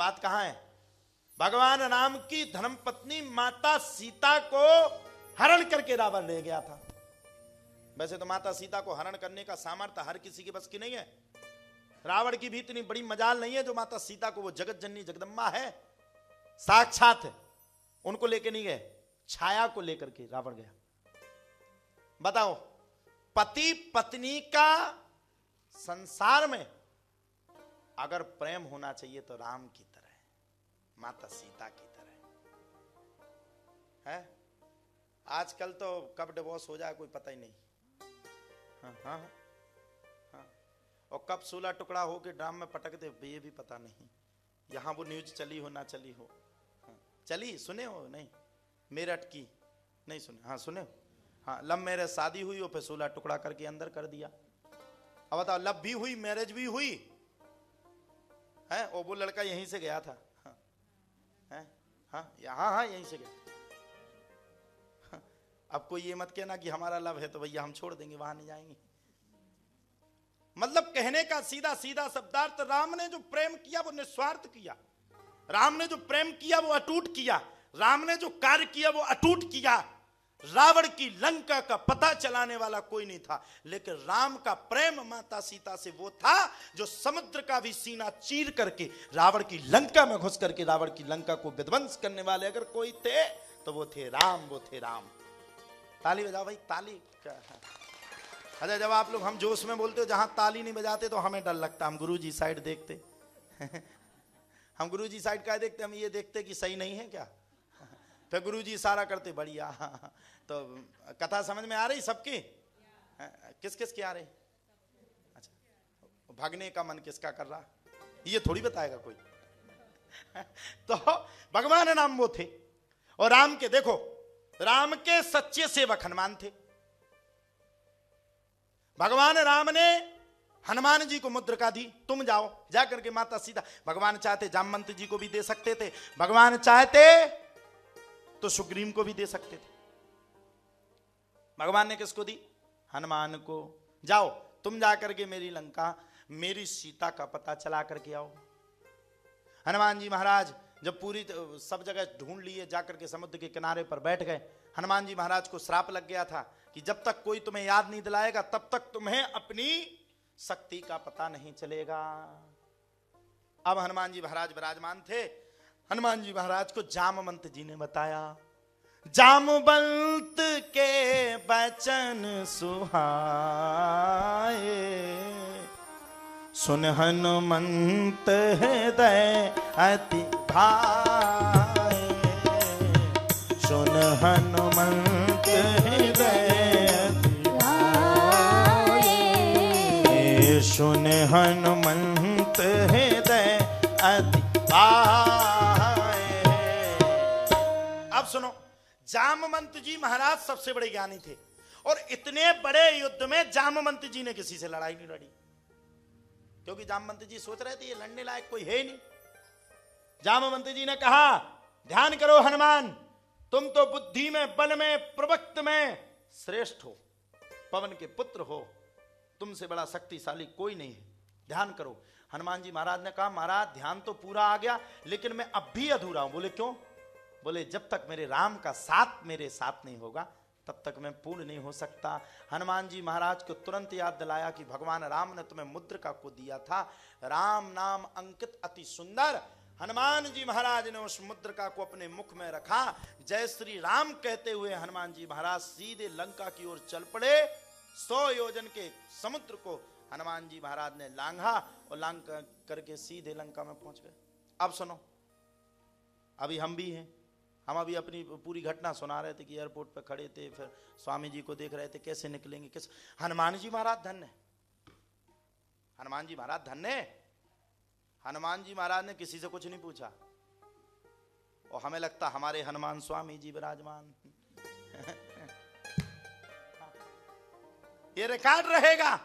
बात कहां है? भगवान राम की धर्मपत्नी माता सीता को हरण करके रावण ले गया था। वैसे तो माता सीता को हरण करने का सामर्थ्य हर किसी के बस की नहीं है। रावण की भी इतनी बड़ी मजाल नहीं है जो माता सीता को, वो जगत जननी जगदम्बा है, साक्षात है, उनको लेके नहीं गए, छाया को लेकर के रावण गया। बताओ, पति पत्नी का संसार में अगर प्रेम होना चाहिए तो राम की तरह, माता सीता की तरह है। आजकल तो कब डिवोर्स हो जाए कोई पता ही नहीं। हाँ हाँ हाँ, और कब 16 टुकड़ा हो के ड्राम में पटक दे ये भी पता नहीं। यहां वो न्यूज चली हो ना चली हो। हाँ, चली, सुने हो? नहीं, मेरठ की नहीं सुने? हाँ सुने हो? हाँ, लव मैरिज शादी हुई और फिर 16 टुकड़ा करके अंदर कर दिया। अब बताओ, लव भी हुई, मैरिज भी हुई है, और वो लड़का यहीं से गया था। हाँ है, हाँ यहाँ, हाँ यहीं से गया। हाँ, अब कोई ये मत कहना कि हमारा लव है तो भैया हम छोड़ देंगे, वहां नहीं जाएंगे। मतलब कहने का सीधा सीधा शब्दार्थ, राम ने जो प्रेम किया वो निस्वार्थ किया। राम ने जो प्रेम किया वो अटूट किया। राम ने जो कार्य किया वो अटूट किया। रावण की लंका का पता चलाने वाला कोई नहीं था, लेकिन राम का प्रेम माता सीता से वो था जो समुद्र का भी सीना चीर करके रावण की लंका में घुस करके रावण की लंका को विध्वंस करने वाले अगर कोई थे तो वो थे राम, वो थे राम। ताली बजाओ भाई, ताली। अच्छा, जब आप लोग हम जोश में बोलते हो, जहां ताली नहीं बजाते तो हमें डर लगता, हम गुरुजी साइड देखते। हम गुरुजी साइड का देखते, हम ये देखते कि सही नहीं है क्या, फिर गुरुजी इशारा करते बढ़िया। तो कथा समझ में आ रही सबकी? किस किस की आ रही? अच्छा, भागने का मन किसका कर रहा ये थोड़ी बताएगा कोई। तो भगवान राम वो थे, और राम के देखो, राम के सच्चे सेवक हनुमान थे। भगवान राम ने हनुमान जी को मुद्रिका दी, तुम जाओ जाकर के माता सीता। भगवान चाहते जामवंत जी को भी दे सकते थे, भगवान चाहते तो सुग्रीव को भी दे सकते थे। भगवान ने किसको दी? हनुमान को। जाओ तुम जाकर के मेरी लंका, मेरी सीता का पता चला करके आओ। हनुमान जी महाराज जब पूरी सब जगह ढूंढ लिए, जाकर के समुद्र के किनारे पर बैठ गए। हनुमान जी महाराज को श्राप लग गया था कि जब तक कोई तुम्हें याद नहीं दिलाएगा तब तक तुम्हें अपनी शक्ति का पता नहीं चलेगा। अब हनुमान जी महाराज विराजमान थे। हनुमान जी महाराज को जामवंत जी ने बताया, जामवंत के वचन सुहाए, सुन हनुमंत हृदय अति भाए, सुन हनुमंत हृदय अति भाए, सुन हनुमंत हृदय अति भाए। अब सुनो, जामवंत जी महाराज सबसे बड़े ज्ञानी थे, और इतने बड़े युद्ध में जामवंत जी ने किसी से लड़ाई नहीं लड़ी, क्योंकि जामवंत जी सोच रहे थे ये लड़ने लायक कोई है नहीं। जामवंत जी ने कहा, ध्यान करो हनुमान, तुम तो बुद्धि में, बल में, प्रवक्त में श्रेष्ठ हो, पवन के पुत्र हो, तुमसे बड़ा शक्तिशाली कोई नहीं है, ध्यान करो। हनुमान जी महाराज ने कहा, महाराज ध्यान तो पूरा आ गया, लेकिन मैं अब भी अधूरा हूं। बोले क्यों? बोले जब तक मेरे राम का साथ मेरे साथ नहीं होगा तब तक मैं पूर्ण नहीं हो सकता। हनुमान जी महाराज को तुरंत याद दिलाया कि भगवान राम ने तुम्हें मुद्रिका को दिया था, राम नाम अंकित अति सुंदर। हनुमान जी महाराज ने उस मुद्रिका को अपने मुख में रखा। जय श्री राम कहते हुए हनुमान जी महाराज सीधे लंका की ओर चल पड़े। 100 योजन के समुद्र को हनुमान जी महाराज ने लांघा और लांघ करके सीधे लंका में पहुंच गए। अब सुनो, अभी हम भी हैं, हम अभी अपनी पूरी घटना सुना रहे थे कि एयरपोर्ट पर खड़े थे, फिर स्वामी जी को देख रहे थे कैसे निकलेंगे, कैसे। हनुमान जी महाराज धन्य, हनुमान जी महाराज धन्य। हनुमान जी महाराज ने किसी से कुछ नहीं पूछा, और हमें लगता हमारे हनुमान स्वामी जी विराजमान। ये रिकॉर्ड रहेगा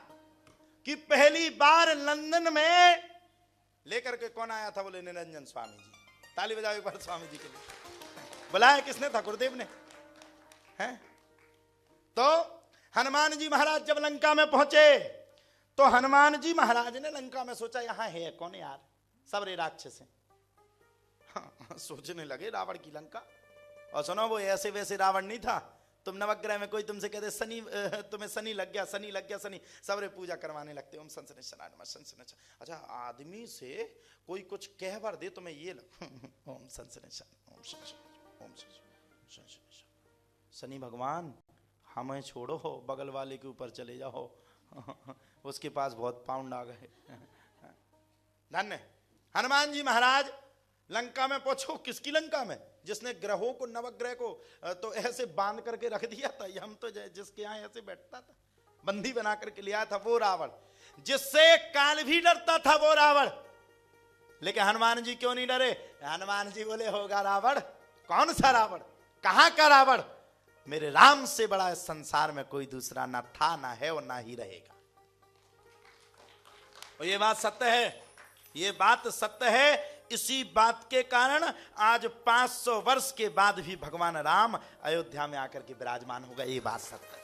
कि पहली बार लंदन में लेकर के कौन आया था? बोले निरंजन स्वामी जी। ताली बजाओ एक बार स्वामी जी के लिए। बुलाया किसने था? गुरुदेव ने। हैं? तो हनुमान जी महाराज जब लंका में पहुंचे तो हनुमान जी महाराज ने लंका में सोचा, यहां है कौन यार, सब रे राक्षस हैं। सोचने लगे रावण की लंका। और सुनो, वो ऐसे वैसे रावण नहीं था। तुम नवग्रह में कोई तुमसे कहते शनि, तुम्हें शनि लग गया, शनि लग गया, शनि, सबरे पूजा करवाने लगते। ओम शनिश्चराय नमः, शनिश्चराय। अच्छा, आदमी से कोई कुछ कह भर दे तुम्हें ये लग, ओम शनिश्चराय, ओम शनिश्चराय, ओम शनिश्चराय। शनि भगवान हमें छोड़ो, बगल वाले के ऊपर चले जाओ, उसके पास बहुत पाउंड आ गए। धन्य हनुमान जी महाराज लंका में पहुंचो। किसकी लंका में? जिसने ग्रहों को, नवग्रह को तो ऐसे बांध करके रख दिया था। हम तो जिसके यहाँ ऐसे बैठता था, बंदी बना करके लिया था, वो रावण। जिससे काल भी डरता था वो रावण। लेकिन हनुमान जी क्यों नहीं डरे? हनुमान जी बोले होगा रावण। कौन सा रावण? कहां का रावण? मेरे राम से बड़ा इस संसार में कोई दूसरा ना था, ना है और ना ही रहेगा। और ये बात सत्य है, ये बात सत्य है। इसी बात के कारण आज 500 वर्ष के बाद भी भगवान राम अयोध्या में आकर के विराजमान हो गए। ये बात सत्य है।